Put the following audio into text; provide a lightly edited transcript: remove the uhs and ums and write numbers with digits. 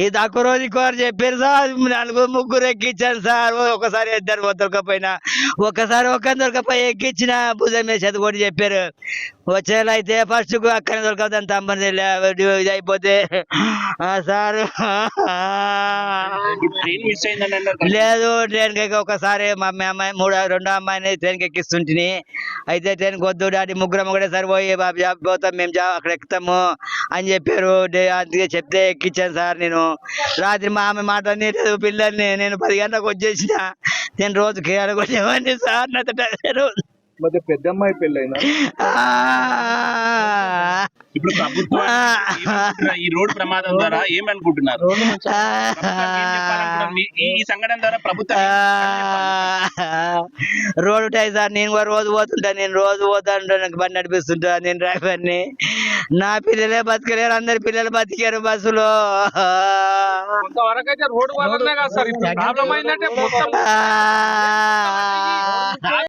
ఇది తక్కువ రోజు ఇంకోరు చెప్పారు సార్, నలుగురు ముగ్గురు ఎక్కించాను సార్. ఒకసారి ఇద్దరు దొరకపోయినా, ఒక్కసారి ఒక్క దొరకపోయి ఎక్కించిన భుజం మీద చదువుకొని చెప్పారు. వచ్చేలా అయితే ఫస్ట్ అక్కడ దొరకదని తమ్మని ఇది అయిపోతే సార్ ట్రైన్ మిస్ అయిందని అన్నారు. లేదు, ట్రైన్ కి ఒకసారి మా అమ్మాయి రెండో అమ్మాయిని ట్రైన్ కి ఎక్కిస్తుంటిని. అయితే ట్రైన్ వద్దు డాడీ, ముగ్గురం ఒకటేసారి పోయి జాబ్ పోతాం, మేము జాబ్ అక్కడ ఎక్కుతాము అని చెప్పారు. అందుకే చెప్తే ఎక్కించాను సార్. నేను రాత్రి మా ఆమె మాట లేదు, పిల్లల్ని నేను 10 గంటలకు వచ్చేసిన. నేను రోజు కేరళ కొట్టేవాడిని సార్. రోజు మరి పెద్దమ్మాయి పెళ్ళైనా ఇప్పుడు ప్రభుత్వం ఈ రోడ్డు ప్రమాదం ద్వారా ఏమనుకుంటున్నారు? ఈ సంఘటన ద్వారా ప్రభుత్వం రోడ్డు ఉంటాయి సార్. నేను కూడా రోజు పోతుంటా, నేను రోజు పోతాను, నాకు బండి నడిపిస్తుంటా, నేను డ్రైవర్ని. నా పిల్లలే బతకలేరు, అందరి పిల్లలు బతికారు బస్సులో. కొంతవరకు అయితే రోడ్డు వల్లనే కాదు సార్, ఇప్పుడు ప్రాబ్లం అయిందంటే మొత్తం